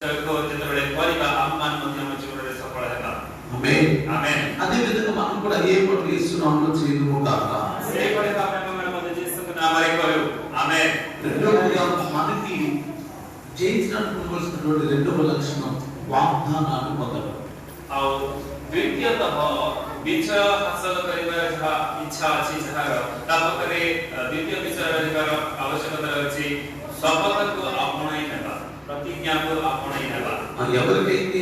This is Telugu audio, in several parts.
ଯେତେବେଳେ କରିବା ଆମମାନ ମଧ୍ୟ ଆମ ଜୀବନରେ ସଫଳ ହେବା। ఆమేన్ ఆమేన్। అదే విధంగా మనం కూడా ఏ పనులు యేసునామములో చేయుదుము గాక। సేవడే మనం మన జీవితంలో నామరే కరు। ఆమేన్। రెండోదిగా మనకి జయించడానికి ఉండవలసినటువంటి రెండవ లక్షణం వాగ్దానాన్ని పొందడం। ଆଉ ଦ୍ୱିତୀୟତଃ ବିଜୟ ହାସଲ କରିବାର ଯାହା ଇଚ୍ଛା ଅଛି ଯାହାର ତା ପାଖରେ ଦ୍ୱିତୀୟ ବିଷୟ ରହିବାର ଆବଶ୍ୟକତା ରହିଛି ଶପଥକୁ ଆପଣାଇ ନେବା, ପ୍ରତିଜ୍ଞାକୁ ଆପଣାଇ ନେବା। ఎవరికైతే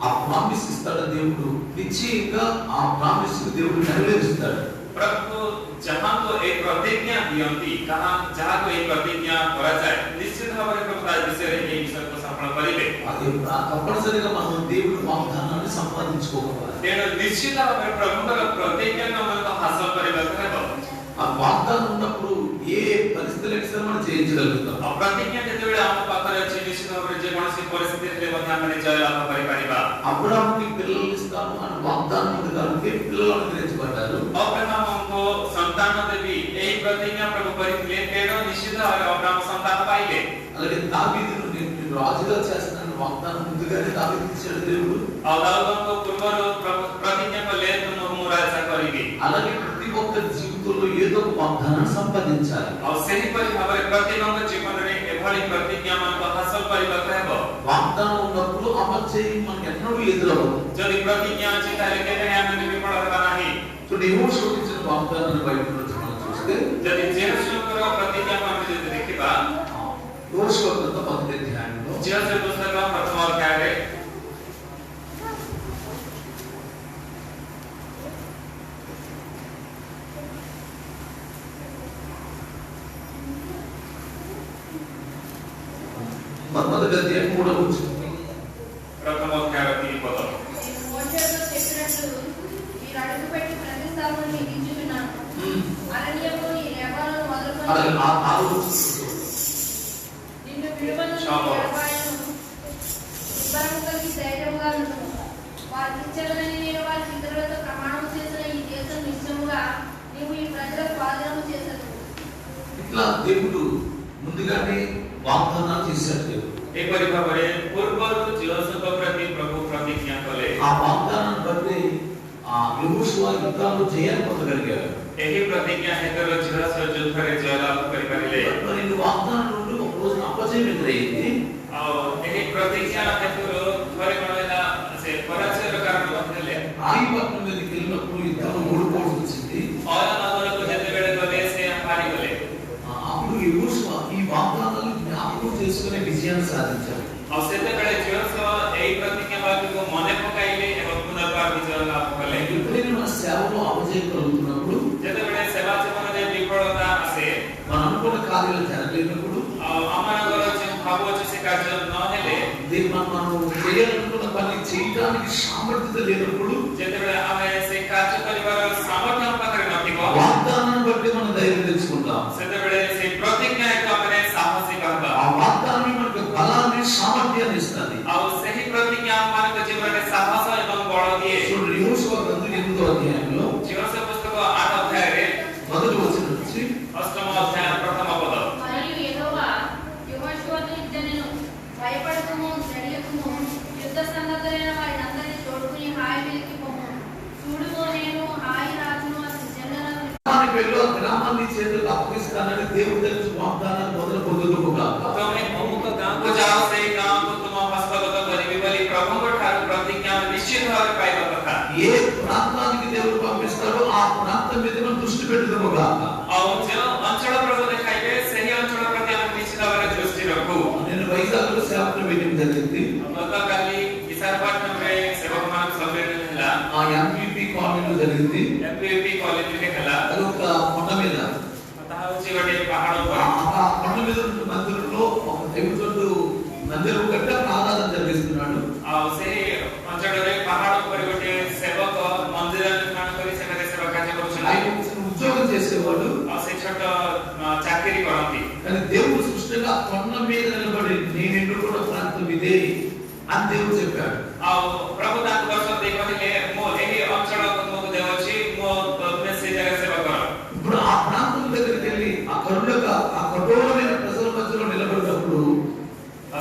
ఆ ప్రామిస్ ఇస్తాడో దేవుడు నిశ్చయంగా ఆ ప్రామిస్ దేవుడు నెరవేరుస్తాడు। प्रभु जहां को एक प्रतिज्ञा दियंती कहां जहां को एक प्रतिज्ञा करा जाए निश्चित भाव में प्रभु ता विषय रे ये विषय को सफल करिबे। అది తప్పనిసరిగా మనం దేవుడి వాగ్దానాన్ని సంపాదించుకోవాలి। तेणु निश्चित भाव में प्रभुଙ୍କର प्रतिज्ञा మనం हासिल କରିବାକୁ ହେବ। ఆ వాగ్దానం ఉన్నప్పుడు ఏ పరిస్థితులకు సరే మనం జయించగలుగుతాం। ఆ प्रतिज्ञा ଯେତେବେଳେ ଆମ ପାଖରେ ଅଛି ନିଶ୍ଚିତ ଭାବରେ ଯେ କୌଣସି ପରିସ୍ଥିତିରେ ମଧ୍ୟ ଆମେ ଜୟ ଲାଭ କରିପାରିବା। అబ్రాహాముకి పిల్లలు ఇస్తాను అని వాగ్దానం ఉంది కాబట్టి పిల్లలు అనుగ్రహించబడ్డారు। अब्राहमको संतान देवी एही प्रतिज्ञा प्रभु करिଥିଲେ तेणु निश्चित भाବରେ अब्राहम संतान पाइले। అలాగే దావీదును నేను రాజుగా చేస్తానని వాగ్దానం ముందుగానే దావీదుకి ఇచ్చాడు దేవుడు। दाऊदको पूर्वରୁ प्रतिज्ञा कले तुम राजा करिबी। అలాగే ప్రతి ఒక్క జీవితంలో ఏదో ఒక వాగ్దానాన్ని సంపాదించాలి। ଆଉ ସେହି ପରି ଭାବରେ ପ୍ରତିବନ୍ଧ ଜୀବନରେ ଏଭଳି ପ୍ରତିଜ୍ଞା ମାନଙ୍କୁ ହାସଲ କରିବାକୁ ହେବ। వాగ్దానం ఉన్నప్పుడు అమలు చేయి మనకి ఎన్నడూ ఎదురవ్వదు। ଯଦି ପ୍ରତିଜ୍ଞା ଅଛି ତାହେଲେ କେବେ ଆମେ ବିଫଳ ହେବା ନାହିଁ। చూడండి యెహోషువ ఇచ్చిన వాగ్దానాన్ని బైబిల్ నుంచి మనం చూస్తే ଯଦି ଯెହୋషୁଆଙ୍କର ପ୍ରତିଜ୍ଞାକୁ ଆମେ ଯଦି ଦେଖିବା యెహోషువ గ్రంథం 10వ అధ్యాయంలో ଯెହୋଶୁଆ ପୁସ୍ତକ ପ୍ରଥମ ଅଧ୍ୟାୟରେ మొదటి అధ్యాయం 3వ వచనం ప్రథమ అధ్యాయ 3వ పదం మోషేతో చెప్పినట్లు మీరు అడుగుపెట్టి ప్రతి స్థలమును నిగించుచున్నాను। అరణ్యములో ఈ లేఖలను మొదలుకొని నిన్ను విడువను ఎడబాయను నిబ్బరము కలిగి ధైర్యముగా ఉండుము। వారికి ఇచ్చేదనని నేను వారి పితరులతో ప్రమాణం చేసిన ఈ దేశం నిశ్చయముగా నీవు ఈ ప్రజలకు స్వాధీనము చేసేదవు। ఇట్లా దేవుడు ముందుగానే వాగ్దానాలు చేశాడు। దేవుడు ଏପରି ଭାବରେ ପୂର୍ବରୁ ଯେହୋଶୁଆଙ୍କ ପ୍ରତି ପ୍ରଭୁ ପ୍ରତିଜ୍ଞା କଲେ। ఆ వాగ్దానాన్ని బట్టి ఆ యెహోషువ యుద్ధాల్లో జయాన్ని పొందగలిగాడు। ଏହି ପ୍ରତିଜ୍ଞା ହେତୁ ଯେହୋଶୁଆ ଯୁଦ୍ଧରେ ଜୟଲାଭ କରିପାରିଲେ। మరి ఈ వాగ్దానం నుండి ఒక రోజు అపజయం ఎదురైంది। ଆଉ ଏହି ପ୍ରତିଜ୍ଞା ହେତୁ ଥରେ କଣ ହେଲା ସେ ପରାଜୟର କାରଣ ହେଲେ ఆయిపట్నం మీదకి వెళ్ళినప్పుడు యుద్ధంలో ఓడిపోవడం వచ్చింది। ଅୟ ନଗରକୁ ଯେତେବେଳେ ଗଲେ ସେ ହାରିଗଲେ। అప్పుడు యెహోషువ ఈ వాగ్దానాలను జ్ఞాపకం చేసుకునే విజయాన్ని సాధించాడు। ଆଉ ସେତେବେଳେ ଯେହୋଶୁଆ ଏହି ପ୍ରତିଜ୍ଞା ବାକ୍ୟକୁ ମନେ ପକାଇଲେ ଏବଂ ପୁନର୍ବାର ବିଜୟ ଲାଭ କଲେ। ఎప్పుడైనా మన సేవలో అపజయం కలుగుతున్నప్పుడు ଯେତେବେଳେ ସେବା ଜୀବନରେ ବିଫଳତା ଆସେ మనం అనుకున్న కార్యాలు జరగలేనప్పుడు ଆଉ ଆମମାନଙ୍କର ଯେଉଁ ଭାବୁଅଛୁ ସେ କାର୍ଯ୍ୟ ନହେଲେ మనం చేయాలనుకున్న పని చేయడానికి సామర్థ్యత లేనప్పుడు ଯେତେବେଳେ ଆମେ ସେ କାର୍ଯ୍ୟ କରିବାର ସାମର୍ଥ୍ୟ ଆମ ପାଖରେ ନଥିବ వాగ్దానాన్ని బట్టి మనం ధైర్యం తెచ్చుకుంటాం। ସେତେବେଳେ ସେ ପ୍ରତିଜ୍ଞା ଏକ ଆମେ ସାହସିକ ହେବା। ఆ వాగ్దానం మనకు బలాన్ని సామర్థ్యాన్ని ఇస్తుంది। ଆଉ ସେହି ପ୍ରତିଜ୍ଞା ଆମମାନଙ୍କ ଜୀବନରେ ସାହସ ଏବଂ ବଳ ଦିଏ। చూడండి యెహోషువ గ్రంథం 8వ అధ్యాయంలో ଯେହୋଶୁଆ పుస్తକ 8 ଅଧ୍ୟାୟରେ మొదటి వచనం నుంచి 8వ ଅଧ୍ୟାୟ ପ୍ରଥମ ପଦ మరియు యెహోవా యెహోషువతో ఇట్లనెను, భయపడకుము, ధైర్యకుము, యుద్ధ సన్నద్ధులైన వారినందరినీ తోడుకుని హాయి మీదికి పొమ్ము। చూడుము, నేను హాయి రాజును అతని జనులను గ్రామాన్ని చేతులకు అప్పగిస్తానని దేవుడి దగ్గర వాగ్దానాలు మొదలు పొందుదుము గాక। ତମେ ଅମୁକ ଗାଁକୁ ଯାଅ, ସେହି ଗାଁକୁ ତୁମ ହସ୍ତଗତ କରିବି ବୋଲି ପ୍ରଭୁଙ୍କ ଠାରୁ ପ୍ରତିଜ୍ଞା ନିଶ୍ଚିତ ଭାବରେ ପାଇବା କଥା। ఏ ప్రాంతానికి దేవుడు పంపిస్తాడో ఆ ప్రాంతం మీద మనం దృష్టి పెట్టుదుము గాక। ଆଉ ଯେଉଁ ଅଞ୍ଚଳ ପ୍ରଭୁ ଦେଖାଇବେ ସେହି ଅଞ୍ଚଳ ପ୍ରତି ଆମେ ନିଶ୍ଚିତ ଭାବରେ ଦୃଷ୍ଟି ରଖୁ। నేను వైజాగ్లో సేవకుల మీటింగ్ జరిగింది। ଗତକାଲି ବିଶାଖାପଟ୍ଟନମରେ ସେବକମାନଙ୍କ ସମ୍ମିଳନୀ ହେଲା। ఆ ఎంపీపీ కాలనీలో జరిగింది। ఎంపీపీ కాలేజీରେ ହେଲା। అది ఒక కొండ మీద, ତାହା ହେଉଛି ଗୋଟେ ପାହାଡ଼ ଉପରେ। ఆ కొండ మీద ఉన్న మందిరంలో ఒక దేవుడు మందిరం కట్టి ఆరాధన జరిగిస్తున్నాడు। ଆଉ ସେହି ଅଞ୍ଚଳରେ ପାହାଡ଼ ଉପରେ ଗୋଟେ ସେବକ ମନ୍ଦିର ନିର୍ମାଣ କରି ସେଠାରେ ସେବା କାର୍ଯ୍ୟ କରୁଛନ୍ତି। ఆయన ఉద్యోగం చేసేవాడు। ଆଉ ସେ ଛୋଟ ଚାକିରି କରନ୍ତି। కానీ దేవుడు సృష్టిగా కొండ మీద నిలబడి నేను ఎన్నుకున్న ప్రాంతం ఇదే అని దేవుడు చెప్పాడు। ଆଉ ପ୍ରଭୁ ତାଙ୍କୁ ଦର୍ଶନ ଦେଇ କହିଲେ, ମୁଁ ଏହି ଅଞ୍ଚଳକୁ ତୁମକୁ ଦେଉଛି, ମୁଁ ତୁମେ ସେହି ଜାଗାରେ ସେବା କର। ఇప్పుడు ఆ ప్రాంతం దగ్గరికి వెళ్ళి ఆ కఠోరమైన ప్రజల మధ్యలో నిలబడినప్పుడు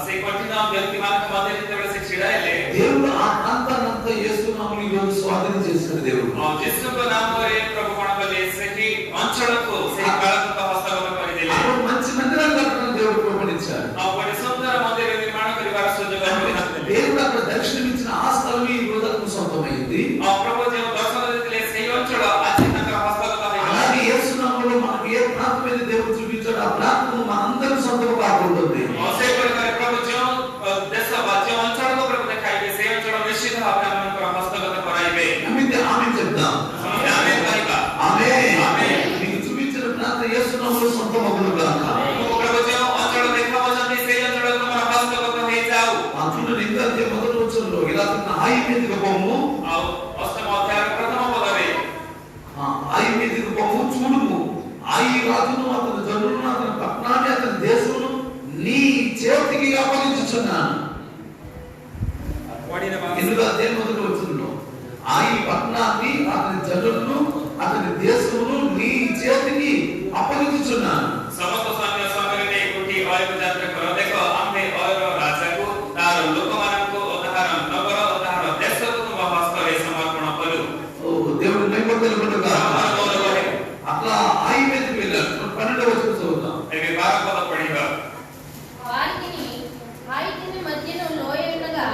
ସେହି କଠିନ ବ୍ୟକ୍ତି ମାନଙ୍କ ମଧ୍ୟରେ ଯେତେବେଳେ ସେ ଛିଡ଼ା ହେଲେ దేవుడు ఆ ప్రాంతాన్నంతా యేసు నామములో ఈ రోజు స్వాధీనం చేసుకున్న దేవుడు. ଯୀଶୁଙ୍କ ନାମରେ ପ୍ରଭୁ କଣ କଲେ ସେହି ଅଞ୍ଚଳକୁ ସେହି କାଳକୁ ହସ୍ତଗତ କରିଦେଲେ। అప్పుడు మంచి మందిరాలు కట్టడం దేవుడు కృపణించాడు. ଆଉ ଗୋଟେ ସୁନ୍ଦର ମନ୍ଦିର ନିର୍ମାଣ କରିବାର ସୁଯୋଗ ଦେଇଥିଲେ। దేవుడు అక్కడ దర్శనమిచ్చిన ఆ స్థలం ఈ రోజుకు సొంతమైంది. ଆଉ ପ୍ରଭୁ ଯେଉଁ ଦର୍ଶନ ଦେଇଥିଲେ ସେହି ଅଞ୍ଚଳ ଆଜି ତାଙ୍କର ହସ୍ତଗତ ହୋଇଗଲା। అలాగే యేసు నామములో మనకు ఏ ప్రాంతం మీద దేవుడు చూపించాడు ఆ ప్రాంతం మనందరి సొంతం కాకూడదు. ସେହିପରି ଭାବରେ ପ୍ରଭୁ ଯେଉଁ ଦେଶ ବା ଯେଉଁ ଅଞ୍ଚଳକୁ ପ୍ରଭు ଦେଖାଇବେ ସେହି ଅଞ୍ଚଳ ନିଶ୍ଚିତ ଭାବରେ ଆମମାନଙ୍କର ହସ୍ତଗତ କରାଇବେ। నమ్మితే ఆమేన్ చెప్దాం. ఆమేన్ କହିବା। ఆమేన్. ఆమేన్। మీకు చూపించిన ప్రాంతం యేసు నామములో సొంతమగును గాక. ପ୍ରଭు ଯେଉଁ ଅଞ୍ଚଳ ଦେଖାଉଛନ୍ତି ସେହି ଅଞ୍ଚଳକୁ ତୁମର ହସ୍ତଗତ ହେଇଯାଉ। అతడు ఇంకా మొదటి వచనంలో ఇలా ఆయి మీదకి పోము, ଆଉ ଅଷ୍ଟମ ଅଧ୍ୟାୟର ପ୍ରଥମ పదରେ ఆయి మీదకి పోము చూడుము, ఆయి రాజును అతని జనులను అతని పట్టణాన్ని అతని దేశమును నీ చేతికి అప్పగించుచున్నాను. ఎందుకు అదే మొదటి వచనంలో ఆయి పట్టణాన్ని అతని జనులను అతని దేశమును నీ చేతికి అప్పగించుచున్నాను. ସମସ୍ତ ସୈନ୍ୟ ସାଙ୍ଗରେ ଗୋଟି ଅୟବ ଯାତ୍ରା କର। ଦେଖ ଆମ୍ଭେ ଅୟର ରାଜାକୁ ତାହାର ଲୋକମାନଙ୍କୁ ଓ ତାହାର ନଗର ଓ ତାହାର ଦେଶକୁ ତୁମ ହସ୍ତରେ ସମର୍ପଣ କଲୁ। దేవుడు నైపథ్యంలో అట్లా ఆయి మీదకి వెళ్ళాడు. 12వ వచనం చదువుతాం. ଏବେ 12 పద పଢିବା। వారికి మధ్యను లోయ ఉండగా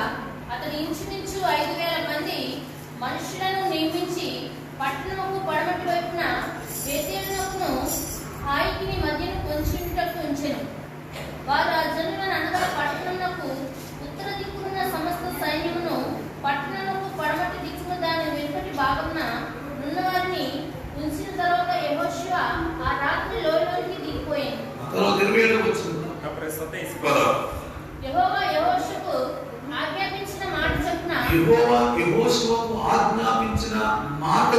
అతను ఇంచుమించు 5,000 మంది మనుషులను నియమించి పట్టణముకు పడమటి వైపున బేతేలునకును హాయికి మధ్యను కొంచెంటకు ఉంచెను. వారు ఆ జనులను అనగా పట్టణమునకు ఉత్తర దిక్కున సమస్త సైన్యమును పట్టణమునకు పడమటి దిక్కున దాని వెనుకటి భాగమున ఉన్నవారిని ఉంచిన తర్వాత యెహోషువ ఆ రాత్రి లోయలోనికి దిగిపోయాను. యెహోవా యెహోషువకు ఆజ్ఞాపించిన మాట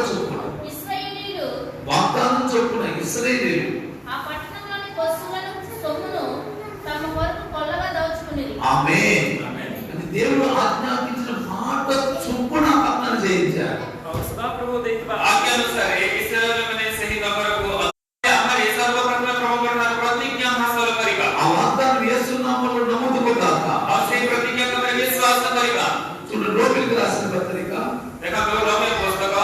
చొప్పున ఇశ్రాయేలీయులు వాగ్దానం చొప్పున ఇశ్రాయేలీయులు ఆ పట్టణంలోని పశువులను సొమ్మును తమ కొరకు కొల్లగా దోచుకునేది. ఆమేన్. అంటే దేవుడు ఆజ్ఞాపించిన మాట చొప్పున పట్టణం చేయించారు. प्रभु देखिबा आज्ञा अनुसार इस्राएल माने सही नगरको हमारे सर्वप्रथम प्रभु करना प्रतिज्ञा हासिल करिबा। ఆ వాగ్దానం యేసు నామములో నమోదుగాక. ఆ সেই प्रतिज्ञा को विश्वास करिबा। చూడండి రోమీయులకు రాసిన పత్రిక देखा तो रोमी पुस्तक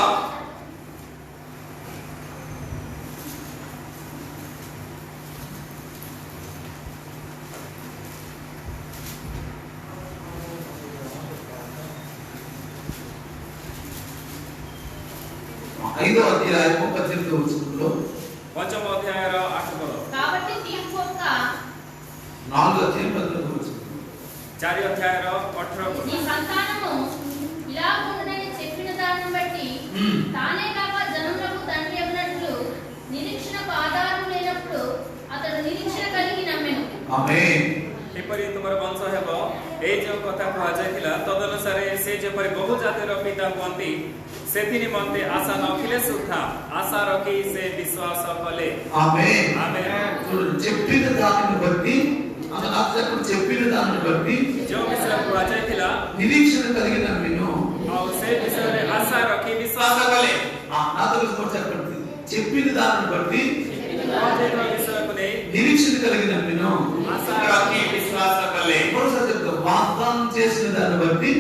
5వ అధ్యాయం 18వ వచనంలో పంచమ అధ్యాయర 8వ పద కాబట్టి తీర్పు యొక్క 4వ అధ్యాయం 18వ వచనం 4వ అధ్యాయర 18వ పద నీ సంతానము ఇలా ఉండునని చెప్పిన దానిని బట్టి తానే కాక జనములకు తండ్రి అన్నట్లు నిరీక్షణకు ఆధారం లేనప్పుడు అతడు నిరీక్షణ కలిగి నమ్మెను. ఆమేన్. ଏପରି ତୁମର ବଂଶ ହେବ ଏଇ ଯେଉଁ କଥା କୁହାଯାଇଥିଲା ତଦନୁସାରେ ସେ ଯେପରି ବହୁ ଜାତିର ପିତା ହୁଅନ୍ତି ସେଥି ନିମନ୍ତେ ଆଶା ନଥିଲେ ସୁଦ୍ଧା ଆଶା ରଖି ସେ ବିଶ୍ୱାସ କଲେ। ఆమేన్. ఆమేన్। చెప్పిన దానిని బట్టి అతను చెప్పిన దానిని బట్టి ଯେଉଁ ବିଷୟ କୁହାଯାଇଥିଲା నిరీక్షణ కలిగి నమ్మెను. ଆଉ ସେ ବିଷୟରେ ଆଶା ରଖି ବିଶ୍ୱାସ କଲେ। నాతో చెప్పండి, చెప్పిన దానిని బట్టి విషୟକୁ ନେଇ నిరీక్షణ కలిగి నమ్మెను. ଆଶା ରଖି ବିଶ୍ୱାସ କଲେ। వాగ్దానం చేసిన దాన్ని బట్టి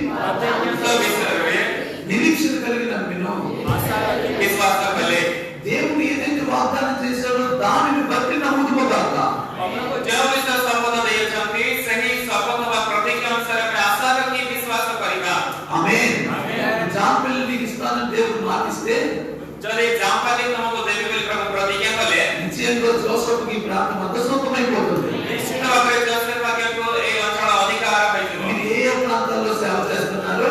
ବିଷୟରେ నిరీక్షణ కలిగి నమ్మెను. ଆଶା ରଖି ବିଶ୍ୱାସ କଲେ। దేవుడు ఏదైతే వాగ్దానం చేశాడో దానిని బట్టి నమ్ముదుగాక। ଆମକୁ ଯେଉଁ ବିଷୟ ଶପଥ ଦେଇଛନ୍ତି ସେହି ଶପଥ ବା ପ୍ରତିଜ୍ଞା ଅନୁସାରେ ଆମେ ଆଶା ରଖି ବିଶ୍ୱାସ କରିବା। ఆమేన్। ఆమేన్। జాంపల్లి నీకు ఇస్తానని దేవుడు మాటిస్తే ଯଦି ଜାମ୍ପାଲି ତମକୁ ଦେବି ବୋଲି ପ୍ରଭୁ ପ୍ରତିଜ୍ଞା କଲେ నిశ్చయంగా జోసెఫ్‌కి ఈ ప్రాంతం అంతా సొంతమైపోతుంది। ନିଶ୍ଚିତ ଭାବରେ ଜୋସେଫ ଭାଗ୍ୟକୁ ଏହି ଅଞ୍ଚଳ ଅଧିକାର ହୋଇଯିବ। మీరు ఏ ఏ ప్రాంతాల్లో సేవ చేస్తున్నారో